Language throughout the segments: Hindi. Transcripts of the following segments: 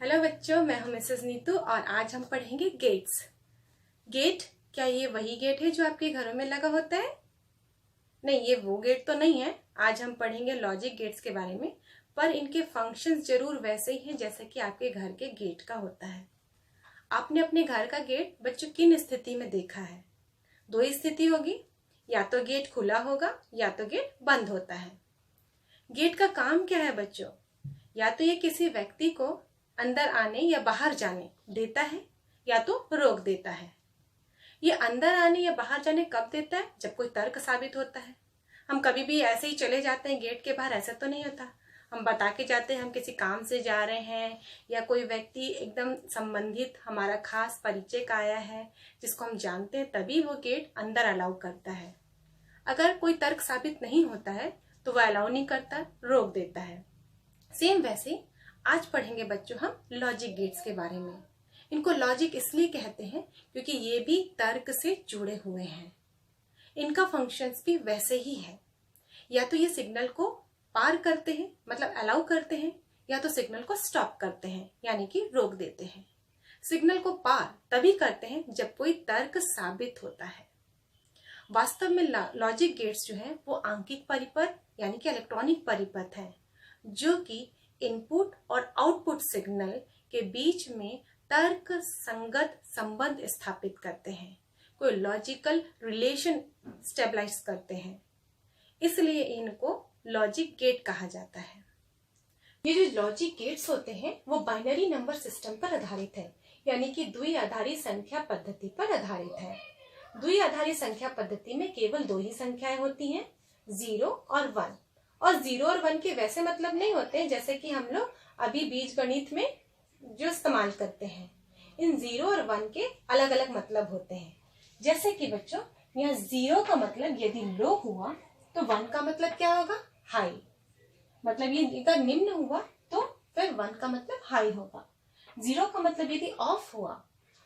हेलो बच्चों, मैं हूं मिसेस नीतू और आज हम पढ़ेंगे गेट्स। गेट, क्या ये वही गेट है जो आपके घरों में लगा होता है? नहीं, ये वो गेट तो नहीं है। आज हम पढ़ेंगे लॉजिक गेट्स के बारे में, पर इनके फंक्शंस जरूर वैसे ही हैं जैसे कि आपके घर के गेट का होता है। आपने अपने घर का गेट बच्चों किन स्थिति में देखा है? दो ही स्थिति होगी, या तो गेट खुला होगा या तो गेट बंद होता है। गेट का काम क्या है बच्चों? या तो ये किसी व्यक्ति को अंदर आने या बाहर जाने देता है या तो रोक देता है। ये अंदर आने या बाहर जाने कब देता है? जब कोई तर्क साबित होता है। हम कभी भी ऐसे ही चले जाते हैं गेट के बाहर, ऐसा तो नहीं होता। हम बता के जाते हैं हम किसी काम से जा रहे हैं, या कोई व्यक्ति एकदम संबंधित हमारा खास परिचय का आया है जिसको हम जानते हैं, तभी वो गेट अंदर अलाउ करता है। अगर कोई तर्क साबित नहीं होता है तो वह अलाउ नहीं करता, रोक देता है। सेम वैसे आज पढ़ेंगे बच्चों हम लॉजिक गेट्स के बारे में। इनको लॉजिक इसलिए कहते हैं क्योंकि ये भी तर्क से जुड़े हुए हैं। इनका फंक्शंस भी वैसे ही है। या तो ये सिग्नल को पार करते हैं, मतलब अलाउ करते हैं, या तो सिग्नल को स्टॉप करते हैं, यानी कि रोक देते हैं। सिग्नल को पार तभी करते हैं जब कोई तर्क साबित होता है। वास्तव में लॉजिक गेट्स जो है वो आंकिक परिपथ यानी कि इलेक्ट्रॉनिक परिपथ है, जो कि इनपुट और आउटपुट सिग्नल के बीच में तर्क संगत संबंध स्थापित करते हैं, कोई लॉजिकल रिलेशन स्टेबलाइज करते हैं। इसलिए इनको लॉजिक गेट कहा जाता है। ये जो लॉजिक गेट्स होते हैं वो बाइनरी नंबर सिस्टम पर आधारित है, यानी कि द्विआधारी संख्या पद्धति पर आधारित है। द्विआधारी संख्या पद्धति में केवल दो ही संख्याएं होती हैं, 0 और 1। और 0 और 1 के वैसे मतलब नहीं होते हैं जैसे कि हम लोग अभी बीजगणित में जो इस्तेमाल करते हैं। इन 0 और 1 के अलग अलग मतलब होते हैं। जैसे कि बच्चों, यहाँ 0 का मतलब यदि लो हुआ तो 1 का मतलब क्या होगा? हाई। मतलब ये अगर निम्न हुआ तो फिर 1 का मतलब हाई होगा। 0 का मतलब यदि ऑफ हुआ,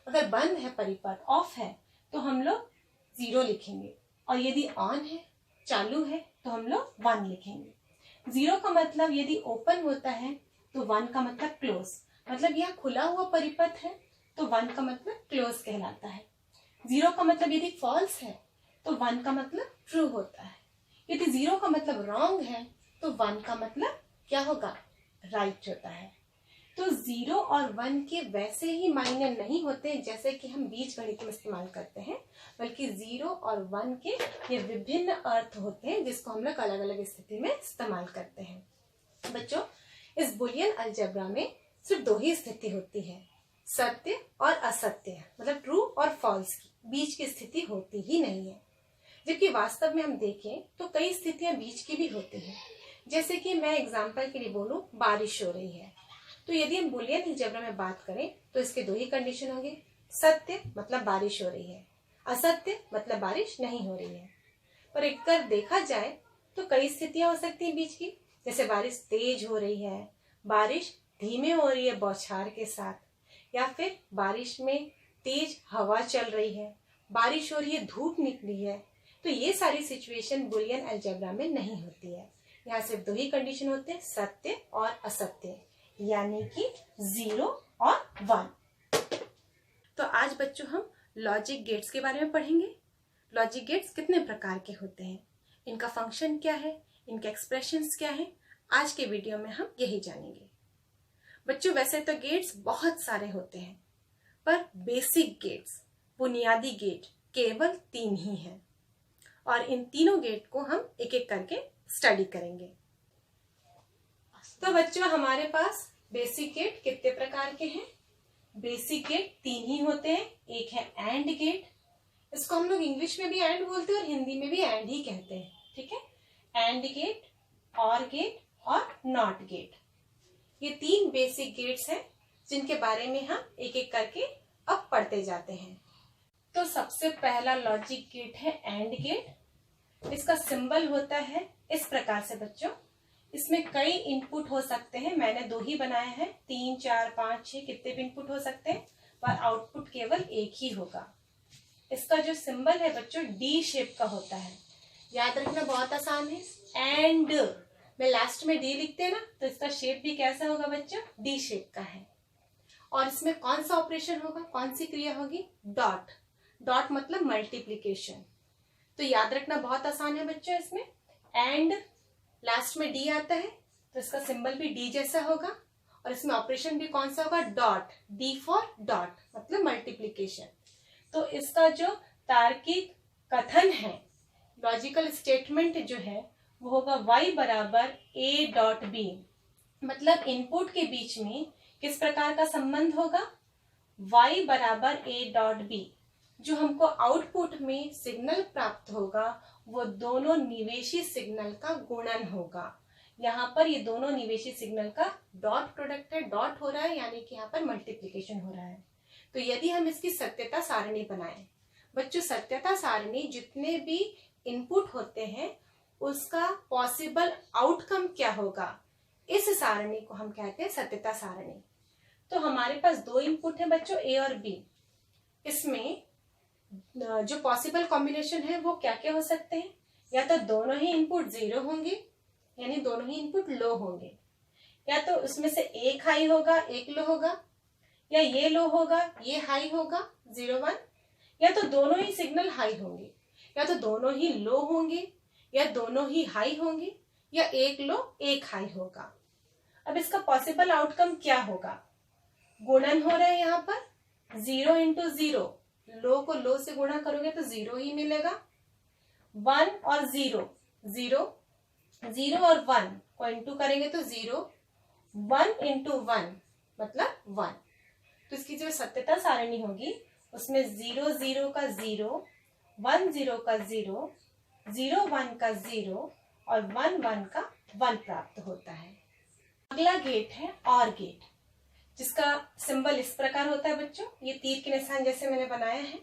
अगर बंद है परिपथ, ऑफ है, तो हम लोग 0 लिखेंगे, और यदि ऑन है, चालू है, तो हम लोग 1 लिखेंगे। 0 का मतलब यदि ओपन होता है तो 1 का मतलब क्लोज, मतलब यह खुला हुआ परिपथ है तो 1 का मतलब क्लोज कहलाता है। 0 का मतलब यदि फॉल्स है तो 1 का मतलब ट्रू होता है। यदि 0 का मतलब रॉन्ग है तो 1 का मतलब क्या होगा? राइट होता है। तो 0 और 1 के वैसे ही मायने नहीं होते जैसे कि हम बीजगणित में इस्तेमाल करते हैं, बल्कि 0 और 1 के ये विभिन्न अर्थ होते हैं जिसको हम लोग अलग अलग स्थिति में इस्तेमाल करते हैं। बच्चों, इस बुलियन अलजेब्रा में सिर्फ दो ही स्थिति होती है, सत्य और असत्य, मतलब ट्रू और फॉल्स की बीच की स्थिति होती ही नहीं है। जबकि वास्तव में हम देखें तो कई स्थितियां बीच की भी होती हैं। जैसे कि मैं एग्जाम्पल के लिए बोलूं, बारिश हो रही है, तो यदि हम बुलियन अलजेब्रा में बात करें तो इसके दो ही कंडीशन होंगे। सत्य मतलब बारिश हो रही है, असत्य मतलब बारिश नहीं हो रही है। पर एक कर देखा जाए तो कई स्थितियां हो सकती हैं बीच की, जैसे बारिश तेज हो रही है, बारिश धीमे हो रही है बौछार के साथ, या फिर बारिश में तेज हवा चल रही है, बारिश हो रही है, धूप निकली है। तो ये सारी सिचुएशन बुलियन अलजेब्रा में नहीं होती है। यहाँ सिर्फ दो ही कंडीशन होते हैं, सत्य और असत्य, यानी कि 0 और 1। तो आज बच्चों हम लॉजिक गेट्स के बारे में पढ़ेंगे। लॉजिक गेट्स कितने प्रकार के होते हैं, इनका फंक्शन क्या है, इनके एक्सप्रेशंस क्या है, आज के वीडियो में हम यही जानेंगे। बच्चों, वैसे तो गेट्स बहुत सारे होते हैं, पर बेसिक गेट्स, बुनियादी गेट केवल 3 ही हैं, और इन तीनों गेट को हम एक एक करके स्टडी करेंगे। तो बच्चों, हमारे पास बेसिक गेट कितने प्रकार के हैं? बेसिक गेट 3 ही होते हैं। एक है एंड गेट, इसको हम लोग इंग्लिश में भी एंड बोलते हैं और हिंदी में भी एंड ही कहते हैं, ठीक है। एंड गेट, और गेट और नॉट गेट, ये 3 बेसिक गेट्स हैं जिनके बारे में हम एक एक करके अब पढ़ते जाते हैं। तो सबसे पहला लॉजिक गेट है एंड गेट। इसका सिंबल होता है इस प्रकार से बच्चों। इसमें कई इनपुट हो सकते हैं, मैंने 2 ही बनाए हैं, 3, 4, 5, 6 कितने भी इनपुट हो सकते हैं, पर आउटपुट केवल एक ही होगा। इसका जो सिंबल है बच्चों डी शेप का होता है, याद रखना बहुत आसान है। एंड में लास्ट में डी लिखते हैं ना, तो इसका शेप भी कैसा होगा बच्चों? डी शेप का है। और इसमें कौन सा ऑपरेशन होगा, कौन सी क्रिया होगी, डॉट। डॉट मतलब मल्टीप्लीकेशन। तो याद रखना बहुत आसान है बच्चों इसमें। एंड लास्ट में डी आता है तो इसका सिंबल भी डी जैसा होगा और इसमें ऑपरेशन भी कौन सा होगा, डॉट। डी फॉर डॉट मतलब मल्टीप्लीकेशन। तो इसका जो तार्किक कथन है, लॉजिकल स्टेटमेंट जो है वो होगा y बराबर a डॉट बी। मतलब इनपुट के बीच में किस प्रकार का संबंध होगा, y बराबर a डॉट बी। जो हमको आउटपुट में सिग्नल प्राप्त होगा वो दोनों निवेशी सिग्नल का गुणन होगा। यहाँ पर ये दोनों निवेशी सिग्नल का डॉट प्रोडक्ट है, डॉट हो रहा है यानी कि यहाँ पर मल्टीप्लीकेशन हो रहा है। तो यदि हम इसकी सत्यता सारणी बनाएं, बच्चों सत्यता सारणी जितने भी इनपुट होते हैं उसका पॉसिबल आउटकम क्या होगा, इस सारणी को हम कहते हैं सत्यता सारणी। तो हमारे पास दो इनपुट है बच्चों, ए और बी। इसमें जो पॉसिबल कॉम्बिनेशन है वो क्या क्या हो सकते हैं, या तो दोनों ही इनपुट 0 होंगे यानी दोनों ही इनपुट लो होंगे, या तो उसमें से एक हाई होगा एक लो होगा, या ये लो होगा ये हाई होगा 0 1, या तो दोनों ही सिग्नल हाई होंगे, या तो दोनों ही लो होंगे, या दोनों ही हाई होंगे, या एक लो एक हाई होगा। अब इसका पॉसिबल आउटकम क्या होगा, गुणन हो रहा है यहाँ पर 0 इंटू 0, लो को लो से गुणा करोगे तो 0 ही मिलेगा। 1 और 0, 0 0 और 1 को इंटू करेंगे तो 0, 1 इंटू 1 मतलब 1। तो इसकी जो सत्यता सारणी होगी उसमें 0 0 का 0, 1 0 का 0, 0 1 का 0 और 1 1 का 1 प्राप्त होता है। अगला गेट है और गेट, जिसका सिंबल इस प्रकार होता है बच्चों, ये तीर के निशान जैसे मैंने बनाया है।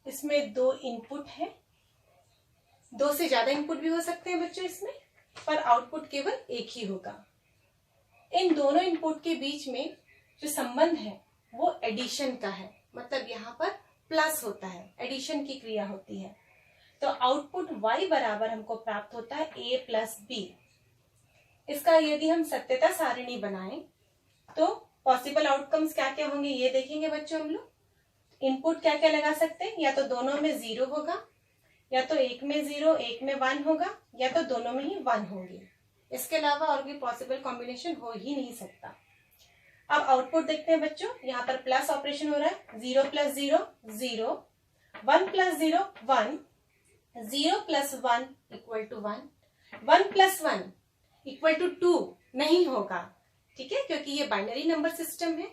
इसमें दो इनपुट है, दो से ज्यादा इनपुट भी हो सकते हैं बच्चों इसमें, पर आउटपुट केवल एक ही होगा। इन दोनों इनपुट के बीच में जो संबंध है वो एडिशन का है, मतलब यहाँ पर प्लस होता है, एडिशन की क्रिया होती है। तो आउटपुट y बराबर हमको प्राप्त होता है a प्लस बी। इसका यदि हम सत्यता सारणी बनाएं तो पॉसिबल आउटकम्स क्या क्या होंगे ये देखेंगे बच्चों हम लोग। इनपुट क्या क्या लगा सकते हैं, या तो दोनों में 0 होगा, या तो एक में 0 एक में 1 होगा, या तो दोनों में ही 1 होंगे। इसके अलावा और भी पॉसिबल कॉम्बिनेशन हो ही नहीं सकता। अब आउटपुट देखते हैं बच्चों, यहाँ पर प्लस ऑपरेशन हो रहा है, 0 plus 0 0, 1 plus 0 1, 0 plus 1 equal to 1, 1 plus 1 equal to 2 नहीं होगा, ठीक है, क्योंकि ये बाइनरी नंबर सिस्टम है।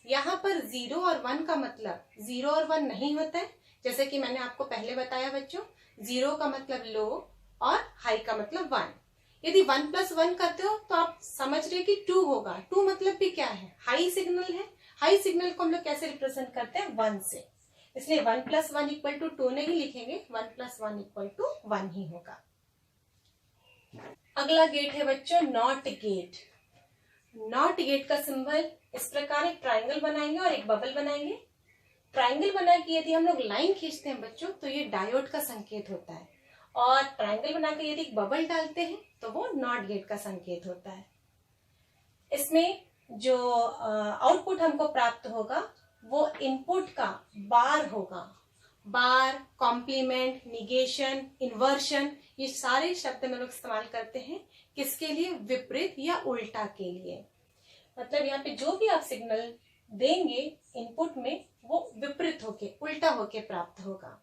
यहाँ पर 0 और 1 का मतलब 0 और 1 नहीं होता है, जैसे कि मैंने आपको पहले बताया बच्चों, 0 का मतलब लो और हाई का मतलब 1। यदि 1 प्लस 1 करते हो तो आप समझ रहे कि 2 होगा। 2 मतलब भी क्या है, हाई सिग्नल है। हाई सिग्नल को हम लोग कैसे रिप्रेजेंट करते हैं, 1 से, इसलिए 1 प्लस 1 इक्वल टू 2 नहीं लिखेंगे, 1 प्लस 1 इक्वल टू 1 ही होगा। अगला गेट है बच्चों नॉट गेट। नॉट गेट का सिंबल इस प्रकार, एक ट्राइंगल बनाएंगे और एक बबल बनाएंगे। ट्राइंगल बना के यदि हम लोग लाइन खींचते हैं बच्चों तो ये डायोड का संकेत होता है, और ट्राइंगल बनाकर यदि बबल डालते हैं तो वो नॉट गेट का संकेत होता है। इसमें जो आउटपुट हमको प्राप्त होगा वो इनपुट का बार होगा। बार, कॉम्प्लीमेंट, निगेशन, इन्वर्शन, ये सारे शब्द हम लोग इस्तेमाल करते हैं किसके लिए, विपरीत या उल्टा के लिए। मतलब यहाँ पे जो भी आप सिग्नल देंगे इनपुट में वो विपरीत होके, उल्टा होके प्राप्त होगा।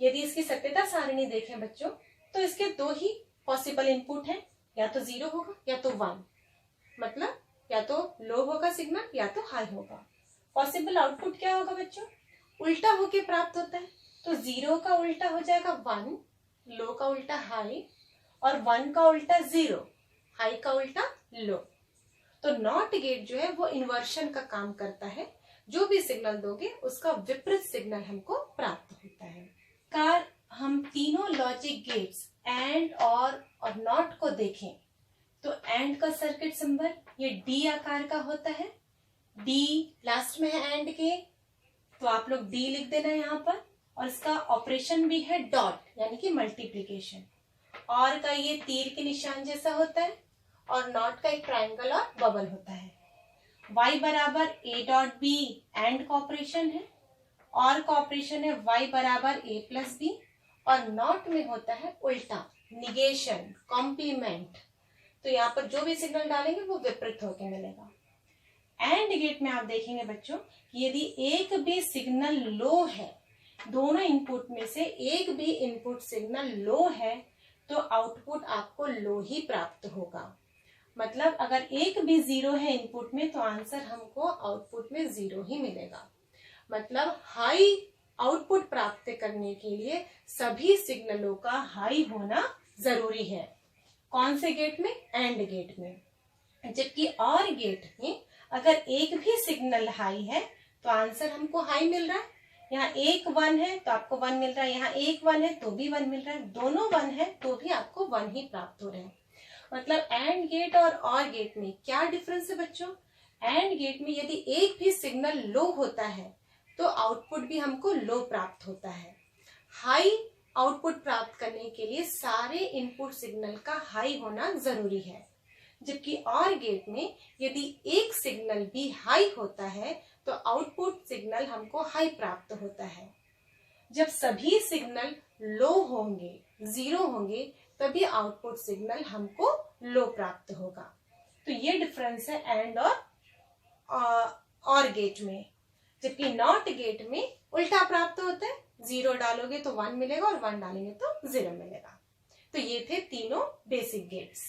यदि इसकी सत्यता सारणी देखें बच्चों तो इसके दो ही पॉसिबल इनपुट हैं, या तो 0 होगा या तो 1, मतलब या तो लो होगा सिग्नल या तो हाई होगा। पॉसिबल आउटपुट क्या होगा बच्चों, उल्टा होके प्राप्त होता है। तो 0 का उल्टा हो जाएगा 1, लो का उल्टा हाई, और 1 का उल्टा 0, हाई का उल्टा लो। तो नॉट गेट जो है वो इन्वर्शन का काम करता है, जो भी सिग्नल दोगे उसका विपरीत सिग्नल हमको प्राप्त होता है। कार हम तीनों लॉजिक गेट्स एंड और नॉट को देखें तो एंड का सर्किट सिंबल ये डी आकार का होता है। डी लास्ट में है एंड के, तो आप लोग डी लिख देना यहाँ पर, और इसका ऑपरेशन भी है डॉट यानी कि मल्टीप्लीकेशन। और का ये तीर के निशान जैसा होता है, और नॉट का एक ट्राइंगल और बबल होता है। y बराबर a डॉट बी एंड का ऑपरेशन है, और का ऑपरेशन है y बराबर a प्लस बी, और नॉट में होता है उल्टा, निगेशन, कॉम्प्लीमेंट। तो यहाँ पर जो भी सिग्नल डालेंगे वो विपरीत होकर मिलेगा। एंड गेट में आप देखेंगे बच्चों कि यदि एक भी सिग्नल लो है, दोनों इनपुट में से एक भी इनपुट सिग्नल लो है, तो आउटपुट आपको लो ही प्राप्त होगा। मतलब अगर एक भी जीरो है इनपुट में तो आंसर हमको आउटपुट में जीरो ही मिलेगा। मतलब हाई आउटपुट प्राप्त करने के लिए सभी सिग्नलों का हाई होना जरूरी है। कौन से गेट में? एंड गेट में। जबकि और गेट में अगर एक भी सिग्नल हाई है तो आंसर हमको हाई मिल रहा है। यहाँ एक 1 है तो आपको 1 मिल रहा है, यहाँ एक 1 है तो भी 1 मिल रहा है, दोनों 1 है तो भी आपको 1 ही प्राप्त हो रहे हैं। मतलब एंड गेट और गेट में क्या डिफरेंस है बच्चों? एंड गेट में यदि एक भी सिग्नल लो होता है तो आउटपुट भी हमको लो प्राप्त होता है। हाई आउटपुट प्राप्त करने के लिए सारे इनपुट सिग्नल का हाई होना जरूरी है। जबकि और गेट में यदि एक सिग्नल भी हाई होता है तो आउटपुट सिग्नल हमको हाई प्राप्त होता है। जब सभी सिग्नल लो होंगे, जीरो होंगे, तभी आउटपुट सिग्नल हमको लो प्राप्त होगा। तो ये डिफरेंस है एंड और गेट में। जबकि नॉट गेट में उल्टा प्राप्त होता है, 0 डालोगे तो 1 मिलेगा और 1 डालेंगे तो 0 मिलेगा। तो ये थे तीनों बेसिक गेट्स।